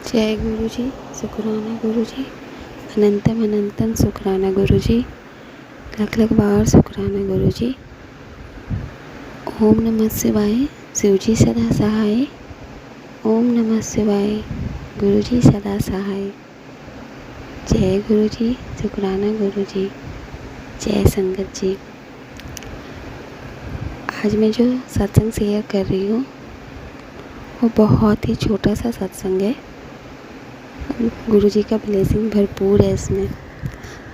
जय गुरु जी, शुक्राना गुरु जी, अनंतम अनंतम शुक्राना गुरु जी, लख लख बार शुक्राना गुरु जी। ओम नमः शिवाय, शिव जी सदा सहाय। ओम नमः शिवाय, गुरु जी सदा सहाय। जय गुरु जी, शुक्राना गुरु जी, जय संगत जी। आज मैं जो सत्संग शेयर कर रही हूँ वो बहुत ही छोटा सा सत्संग है। गुरु जी का ब्लेसिंग भरपूर है इसमें,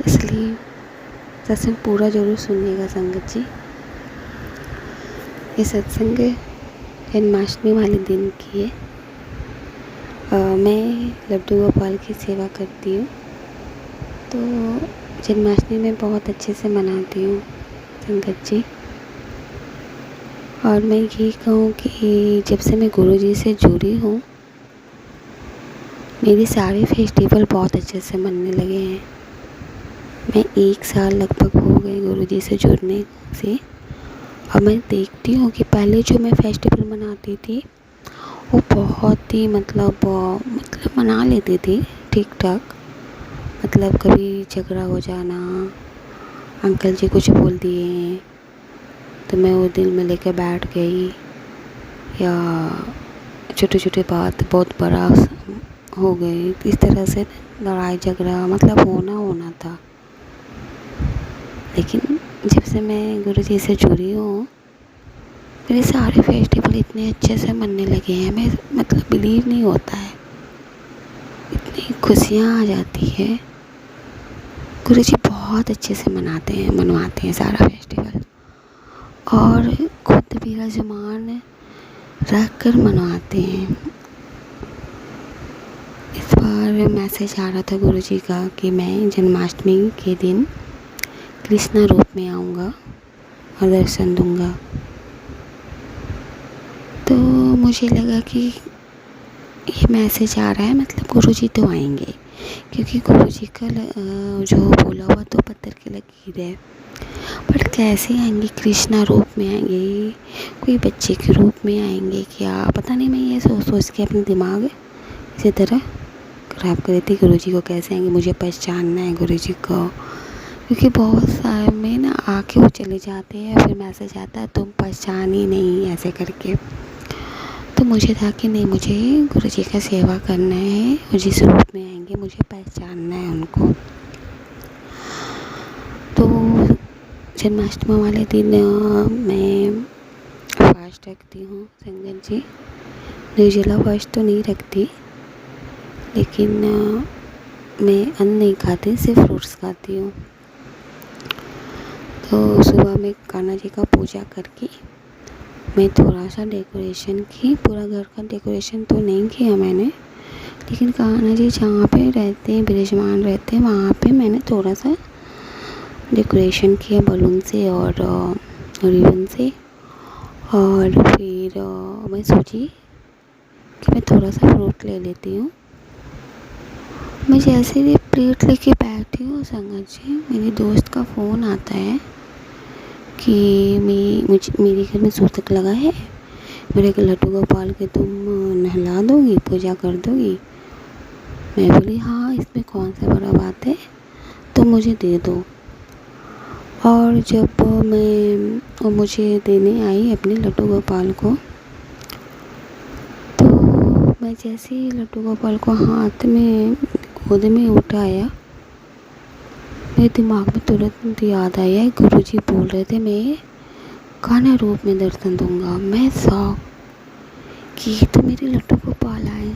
इसलिए सत्संग पूरा ज़रूर सुनिएगा संगत जी। ये सत्संग जन्माष्टमी वाले दिन की है। मैं लड्डू गोपाल की सेवा करती हूँ, तो जन्माष्टमी में बहुत अच्छे से मनाती हूँ संगत जी। और मैं ये कहूँ कि जब से मैं गुरु जी से जुड़ी हूँ, मेरे सारे फेस्टिवल बहुत अच्छे से मनने लगे हैं। मैं 1 साल लगभग हो गए गुरु जी से जुड़ने से, और मैं देखती हूँ कि पहले जो मैं फेस्टिवल मनाती थी वो बहुत ही मतलब मना लेती थी ठीक ठाक। मतलब कभी झगड़ा हो जाना, अंकल जी कुछ बोल दिए तो मैं वो दिल में लेकर बैठ गई, या छोटे छोटे बात बहुत बड़ा हो गई, इस तरह से लड़ाई झगड़ा मतलब होना था। लेकिन जब से मैं गुरु जी से जुड़ी हूँ, मेरे सारे फेस्टिवल इतने अच्छे से मनने लगे हैं, मैं मतलब बिलीव नहीं होता है, इतनी खुशियाँ आ जाती है। गुरु जी बहुत अच्छे से मनवाते हैं सारा फेस्टिवल, और खुद विराजमान रख कर मनवाते हैं। इस बार मैसेज आ रहा था गुरु जी का कि मैं जन्माष्टमी के दिन कृष्णा रूप में आऊँगा और दर्शन दूँगा। तो मुझे लगा कि ये मैसेज आ रहा है मतलब गुरु जी तो आएंगे, क्योंकि गुरु जी का जो बोला हुआ तो पत्थर की लकीर है। पर कैसे आएंगे? कृष्णा रूप में आएंगे, कोई बच्चे के रूप में आएंगे क्या, पता नहीं। मैं ये सोच के अपने दिमाग इसी तरह ख़राब कर देती। गुरु जी को कैसे आएंगे, मुझे पहचानना है गुरु जी को, क्योंकि बहुत सारे में ना आके वो चले जाते हैं, फिर मैसेज आता है तुम पहचान ही नहीं ऐसे करके। तो मुझे था कि नहीं, मुझे गुरु जी का सेवा करना है, और जिस रूप में आएंगे मुझे पहचानना है उनको। तो जन्माष्टमी वाले दिन मैं फास्ट रखती हूँ संगत जी। निर्जला फास्ट तो नहीं रखती, लेकिन मैं अन्न नहीं खाती, सिर्फ फ्रूट्स खाती हूँ। तो सुबह में कान्हा जी का पूजा करके मैं थोड़ा सा डेकोरेशन की, पूरा घर का डेकोरेशन तो नहीं किया मैंने, लेकिन कान्हा जी जहाँ पे रहते हैं, विराजमान रहते हैं, वहाँ पे मैंने थोड़ा सा डेकोरेशन किया बलून से और रिबन से। और फिर मैं सोची कि मैं थोड़ा सा फ्रूट ले लेती हूँ। मैं जैसे ही प्लेट लेके बैठी हूँ संगत जी, मेरी दोस्त का फ़ोन आता है कि मेरे घर में सूतक लगा है, मेरे को लड्डू गोपाल के तुम नहला दोगी, पूजा कर दोगी। मैं बोली हाँ, इसमें कौन सा बड़ा बात है, तो मुझे दे दो। और जब वो मुझे देने आई अपने लड्डू गोपाल को, तो मैं जैसे ही लड्डू गोपाल को हाथ में गोद में उठाया, मेरे दिमाग में तुरंत याद आया गुरु जी बोल रहे थे मैं कान्हा रूप में दर्शन दूंगा। मैं शौक कि ये तो मेरे लड्डू गोपाल आए,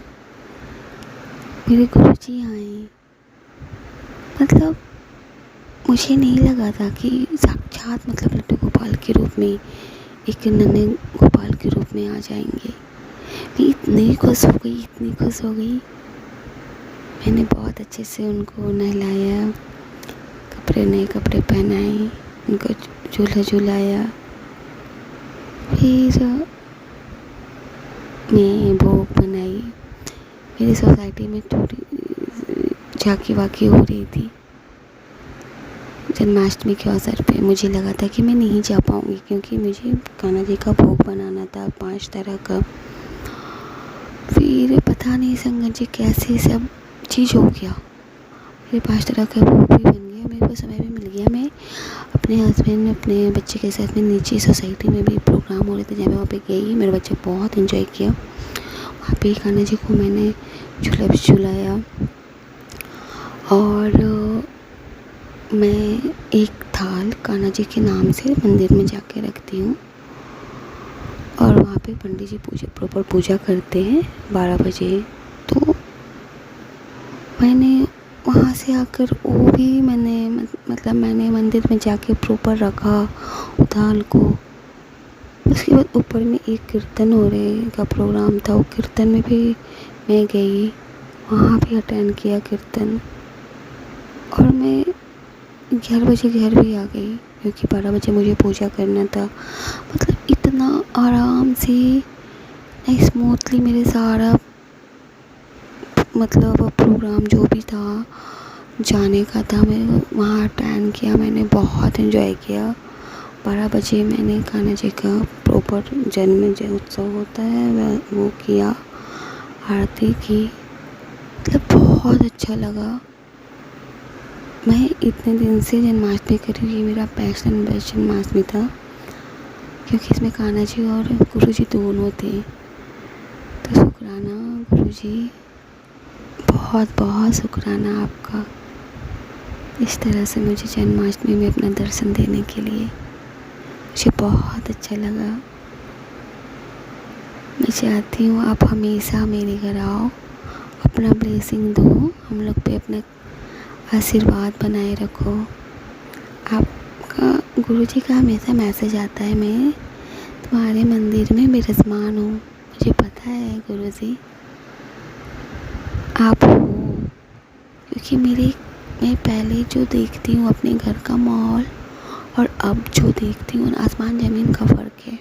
मेरे गुरु जी आए। मतलब मुझे नहीं लगा था कि साक्षात मतलब लड्डू गोपाल के रूप में, एक नन्हे गोपाल के रूप में आ जाएंगे। मैं इतनी खुश हो गई, इतनी खुश हो गई। मैंने बहुत अच्छे से उनको नहलाया, नए कपड़े पहनाए, उनको झूला झुलाया। फिर मैं भोग बनाई। मेरी सोसाइटी में थोड़ी झांकी वाकी हो रही थी जन्माष्टमी के अवसर पे। मुझे लगा था कि मैं नहीं जा पाऊँगी, क्योंकि मुझे कान्हा जी का भोग बनाना था 5 तरह का। फिर पता पता नहीं संगत जी कैसे सब चीज़ हो गया। मेरे पास तरह का वो भी बन गया, मेरे पास समय भी मिल गया। मैं अपने हस्बैंड अपने बच्चे के साथ में नीचे सोसाइटी में भी प्रोग्राम हो रहे थे, जहाँ मैं वहाँ पे गई। मेरे बच्चे बहुत एंजॉय किया। वहाँ पे कान्हा जी को मैंने झूला भी झुलाया। और मैं एक थाल कान्हा जी के नाम से मंदिर में जाके रखती हूँ, और वहाँ पे पंडित जी प्रॉपर पूजा करते हैं 12 बजे। तो मैंने वहाँ से आकर वो भी मैंने मंदिर में जाके प्रॉपर रखा थाल को। उसके बाद ऊपर में एक कीर्तन हो रहे का प्रोग्राम था, वो कीर्तन में भी मैं गई, वहाँ भी अटेंड किया कीर्तन। और मैं 11 बजे घर भी आ गई, क्योंकि 12 बजे मुझे पूजा करना था। मतलब इतना आराम से स्मूथली मेरे सारा प्रोग्राम जो भी था जाने का था, मैं वहाँ अटेंड किया। मैंने बहुत एंजॉय किया। 12 बजे मैंने कान्हा जी का प्रॉपर जन्म जो उत्सव होता है वो किया, आरती की। मतलब बहुत अच्छा लगा। मैं इतने दिन से जन्माष्टमी कर रही हूँ, ये मेरा पैशन जन्माष्टमी था, क्योंकि इसमें कान्हा जी और गुरु जी दोनों थे। तो शुक्राना गुरु जी, बहुत बहुत शुक्राना आपका, इस तरह से मुझे जन्माष्टमी में अपना दर्शन देने के लिए। मुझे बहुत अच्छा लगा। मैं चाहती हूँ आप हमेशा मेरे घर आओ, अपना ब्लेसिंग दो, हम लोग पे अपना आशीर्वाद बनाए रखो। आपका गुरुजी का हमेशा मैसेज आता है, मैं तुम्हारे मंदिर में विराजमान हूँ। मुझे पता है गुरुजी आप हो, क्योंकि मैं पहले जो देखती हूँ अपने घर का माहौल और अब जो देखती हूँ, आसमान ज़मीन का फ़र्क है।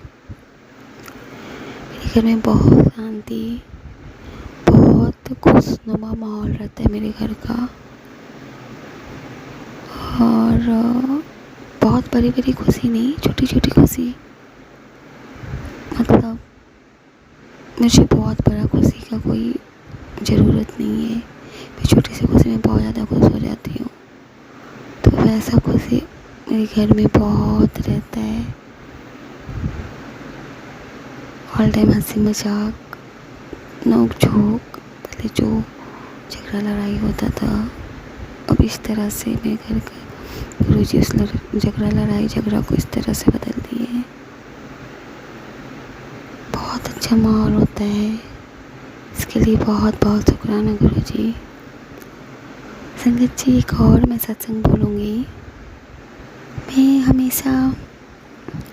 मेरे घर में बहुत शांति, बहुत खुशनुमा माहौल रहता है मेरे घर का। और बहुत बड़ी बड़ी खुशी नहीं, छोटी छोटी खुशी। मतलब मुझे बहुत बड़ा खुशी का कोई ज़रूरत नहीं है। मैं छोटी सी खुशी में बहुत ज़्यादा खुश हो जाती हूँ। तो वैसा खुशी मेरे घर में बहुत रहता है। ऑल टाइम हंसी मजाक, नोक झोंक। पहले जो झगड़ा लड़ाई होता था, अब इस तरह से मेरे घर का गुरुजी उस झगड़ा को इस तरह से बदल दिए। बहुत अच्छा माहौल होता है, इसके लिए बहुत बहुत शुक्राना गुरुजी। संगत जी, एक और मैं सत्संग बोलूँगी। मैं हमेशा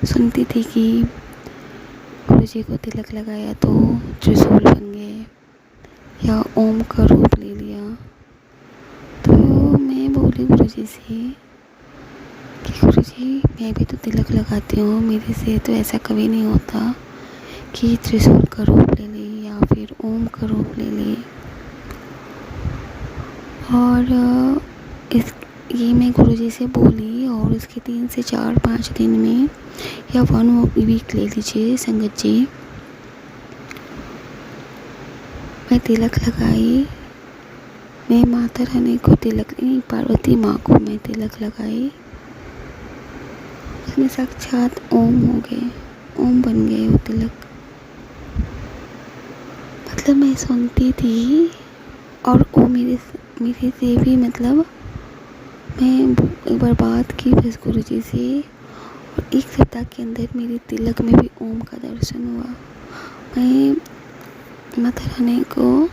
सुनती थी कि गुरुजी को तिलक लगाया तो त्रिशूल बन गए, या ओम का रूप ले लिया। तो मैं बोली गुरुजी से कि गुरुजी मैं भी तो तिलक लगाती हूँ, मेरे से तो ऐसा कभी नहीं होता कि त्रिशूल का रूप ले ले या फिर ओम का रूप ले ले। और ये मैं गुरुजी से बोली, और उसके 3 से 4-5 दिन में या 1 वीक ले लीजिए संगत जी, मैं तिलक लगाई। मैं माता रानी को तिलक नहीं, पार्वती माँ को मैं तिलक लगाई। उसमें साक्षात ओम हो गए, ओम बन गए वो तिलक। मतलब मैं सुनती थी, और वो मेरे से भी मतलब मैं एक बार बात की बस गुरुजी से, और 1 सप्ताह के अंदर मेरे तिलक में भी ओम का दर्शन हुआ। मैं माता रानी को,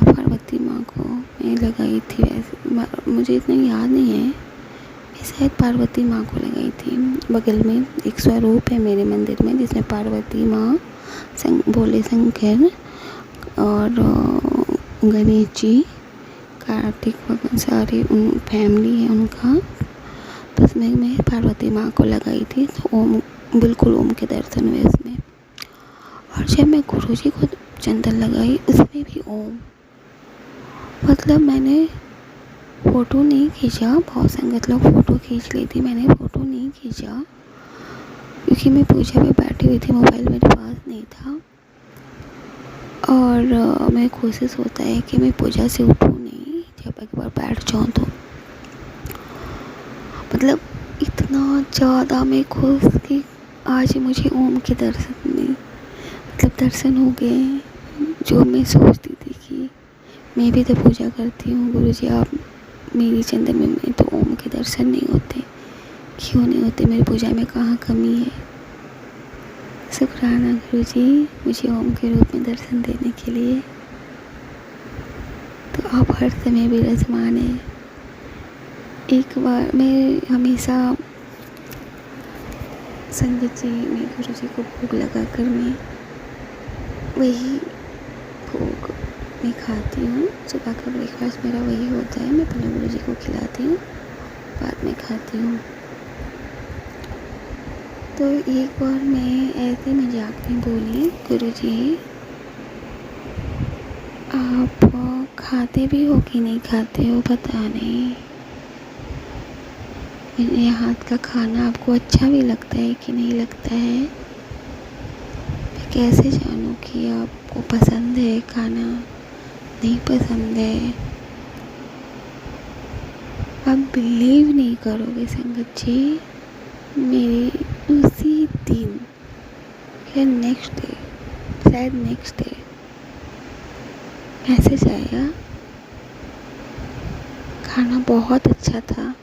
पार्वती माँ को मैं लगाई थी। वैसे मुझे इतना याद नहीं है, मैं शायद पार्वती माँ को लगाई थी। बगल में एक स्वरूप है मेरे मंदिर में, जिसमें पार्वती माँ, भोले शंकर और गणेश जी, कार्तिक भगवान, सारे उन फैमिली है उनका। तो उसमें मैं पार्वती माँ को लगाई थी, तो ओम, बिल्कुल ओम के दर्शन हुए उसमें। और जब मैं गुरुजी को चंदन लगाई, उसमें भी ओम। मतलब मैंने फ़ोटो नहीं खींचा, बहुत संगत लोग फ़ोटो खींच लेती, मैंने फ़ोटो नहीं खींचा क्योंकि मैं पूजा में बैठी हुई थी, मोबाइल मेरे पास नहीं था। और मैं कोशिश होता है कि मैं पूजा से उठूँ नहीं, जब एक बार बैठ जाऊँ तो मतलब इतना ज़्यादा मैं खुश कि आज मुझे ओम के दर्शन में मतलब दर्शन हो गए। जो मैं सोचती थी कि मैं भी तो पूजा करती हूँ गुरुजी, आप मेरी चंदन में तो ओम के दर्शन नहीं होते, क्यों नहीं होते, मेरी पूजा में कहाँ कमी है। शुक्राना गुरुजी मुझे ओम के रूप में दर्शन देने के लिए। तो आप हर समय विराजमान है। एक बार मैं हमेशा संगत जी में गुरुजी को भोग लगाकर मैं वही भोग मैं खाती हूँ। सुबह का ब्रेकफास्ट मेरा वही होता है, मैं पहले गुरुजी को खिलाती हूँ, बाद में खाती हूँ। तो एक बार मैं ऐसे मजाक में बोली, गुरुजी आप खाते भी हो कि नहीं खाते हो पता नहीं, मेरे हाथ का खाना आपको अच्छा भी लगता है कि नहीं लगता है, मैं कैसे जानूँ कि आपको पसंद है खाना नहीं पसंद है। आप बिलीव नहीं करोगे संगत जी, मेरी उसी दिन या नेक्स्ट डे, शायद नेक्स्ट डे मैसेज आया, खाना बहुत अच्छा था,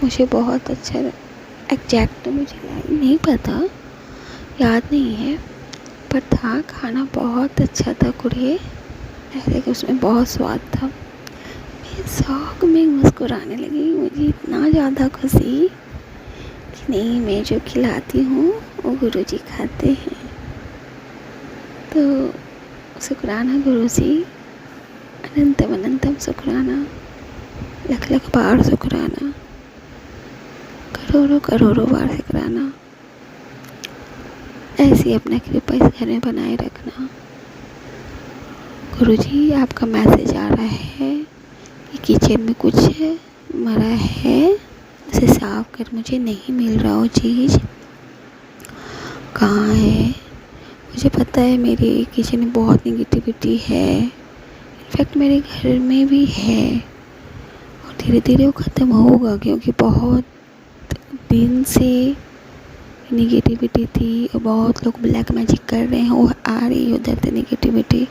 मुझे बहुत अच्छा एग्जैक्ट तो मुझे नहीं पता, याद नहीं है, पर था खाना बहुत अच्छा था कुड़िए, ऐसे कि उसमें बहुत स्वाद था। मैं शौक में मुस्कुराने लगी, मुझे इतना ज़्यादा खुशी कि नहीं, मैं जो खिलाती हूँ वो गुरुजी खाते हैं। तो शुक्राना गुरुजी, अनंतम अनंतम शुक्राना, लख लख बार शुक्राना, करोड़ों करोड़ों बार शुक्राना। ऐसी अपना कृपा इस घर में बनाए रखना। गुरुजी आपका मैसेज आ रहा है कि किचन में कुछ मरा है, उसे साफ कर, मुझे नहीं मिल रहा वो चीज़ कहाँ है। मुझे पता है मेरी किचन में बहुत नेगेटिविटी है, इनफैक्ट मेरे घर में भी है, और धीरे धीरे वो ख़त्म होगा, क्योंकि बहुत दिन से नेगेटिविटी थी और बहुत लोग ब्लैक मैजिक कर रहे हैं, वो आ रही है उधर से नेगेटिविटी,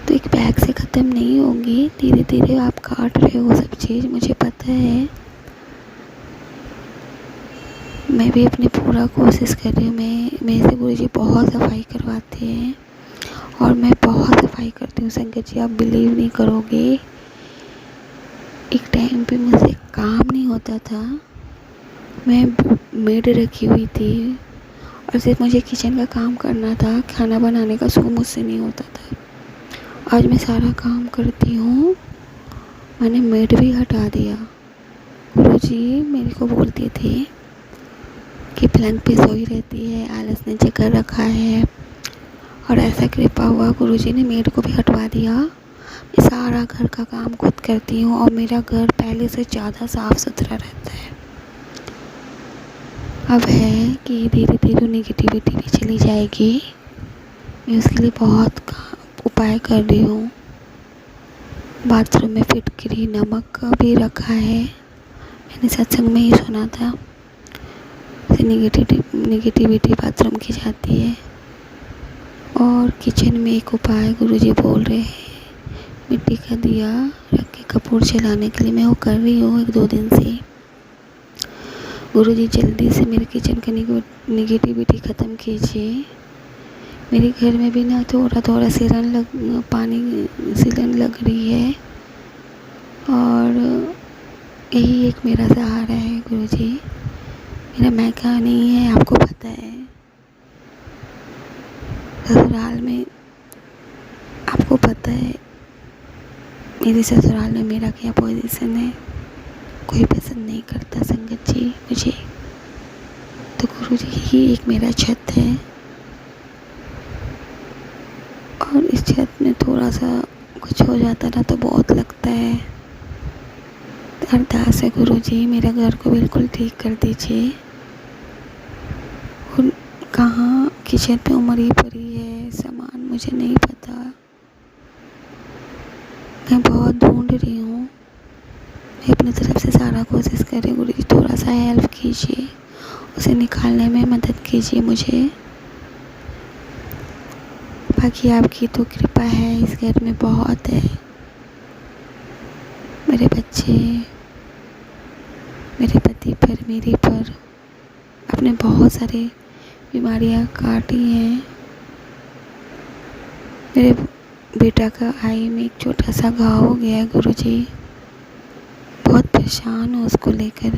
तो एक बैग से ख़त्म नहीं होगी, धीरे धीरे आप काट रहे हो सब चीज़, मुझे पता है। मैं भी अपनी पूरा कोशिश कर रही हूँ, मेरे से गुरुजी बहुत सफाई करवाते हैं और मैं बहुत सफाई करती हूँ संगत जी, आप बिलीव नहीं करोगे। एक टाइम पे मुझसे काम नहीं होता था, मैं मेड रखी हुई थी और सिर्फ मुझे किचन का काम करना था, खाना बनाने का शो मुझसे नहीं होता था। आज मैं सारा काम करती हूँ, मैंने मेड भी हटा दिया। गुरुजी मेरे को बोलते थे कि पलंग पे सोई रहती है, आलस ने जगह रखा है, और ऐसा कृपा हुआ गुरुजी ने मेड को भी हटवा दिया। मैं सारा घर का काम खुद करती हूँ और मेरा घर पहले से ज़्यादा साफ़ सुथरा रहता है। अब है कि धीरे धीरे नेगेटिविटी भी चली जाएगी, मैं उसके लिए बहुत उपाय कर रही हूँ। बाथरूम में फिटकरी नमक का भी रखा है, मैंने सत्संग में ही सुना था, नेगेटिविटी बाथरूम की जाती है। और किचन में एक उपाय गुरुजी बोल रहे हैं, मिट्टी का दिया रख के कपूर जलाने के लिए, मैं वो कर रही हूँ 1-2 दिन से। गुरुजी जल्दी से मेरे किचन का नेगेटिविटी ख़त्म कीजिए। मेरे घर में भी ना थोड़ा थोड़ा सिलन लग रही है, और यही एक मेरा सहारा है गुरुजी। मेरा मैका नहीं है, आपको पता है, ससुराल में आपको पता है मेरे ससुराल में मेरा क्या पोजीशन है, कोई पसंद नहीं करता संगत जी मुझे, तो गुरुजी ही एक मेरा छत है। और इस छत में थोड़ा सा कुछ हो जाता ना तो बहुत लगता है। अरदास है गुरुजी मेरा घर को बिल्कुल ठीक कर दीजिए। और कहाँ किचन पे उमड़ी पड़ी है, सामान मुझे नहीं पता। मैं बहुत ढूंढ रही हूँ, मैं अपनी तरफ से सारा कोशिश कर रही हूँ। गुरुजी थोड़ा सा हेल्प कीजिए, उसे निकालने में मदद कीजिए मुझे। बाकी आपकी तो कृपा है इस घर में बहुत है। मेरे बच्चे, मेरे पति पर, मेरे पर आपने बहुत सारे बीमारियां काटी हैं। मेरे बेटा का आई में एक छोटा सा घाव हो गया है गुरुजी। बहुत परेशान हूँ उसको लेकर।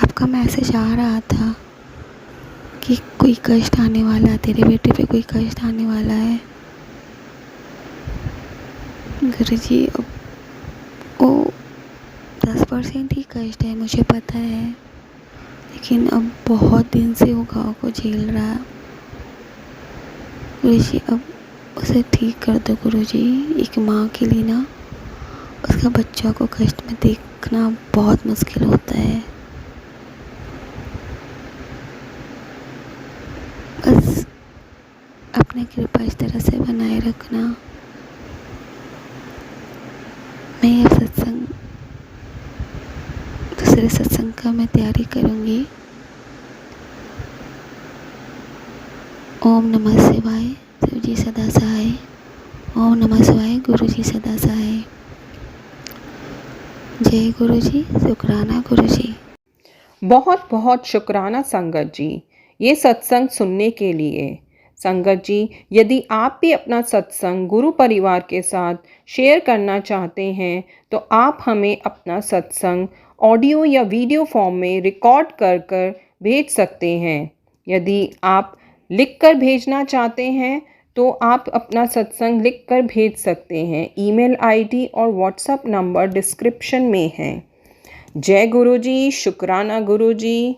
आपका मैसेज आ रहा था कि कोई कष्ट आने वाला है, तेरे बेटे पे कोई कष्ट आने वाला है। गुरुजी वो 10% ही कष्ट है, मुझे पता है, लेकिन अब बहुत दिन से वो घाव को झेल रहा है। गुरुजी अब उसे ठीक कर दो गुरुजी। एक माँ के लिए ना उसका बच्चा को कष्ट में देखना बहुत मुश्किल होता है। बस अपनी कृपा इस तरह से बनाए रखना। मैं अब दूसरे सत्संग का मैं तैयारी करूँगी। ओम नमः शिवाय, शिव जी सदा सहाय। ओम नमः शिवाय, गुरु जी सदा सहाय। जय गुरु जी, शुक्राना गुरु जी। बहुत बहुत शुक्राना संगत जी ये सत्संग सुनने के लिए। संगत जी, यदि आप भी अपना सत्संग गुरु परिवार के साथ शेयर करना चाहते हैं तो आप हमें अपना सत्संग ऑडियो या वीडियो फॉर्म में रिकॉर्ड कर कर भेज सकते हैं। यदि आप लिखकर भेजना चाहते हैं तो आप अपना सत्संग लिखकर भेज सकते हैं। ईमेल आईडी और व्हाट्सएप नंबर डिस्क्रिप्शन में है। जय गुरु जी, शुक्राना गुरु जी।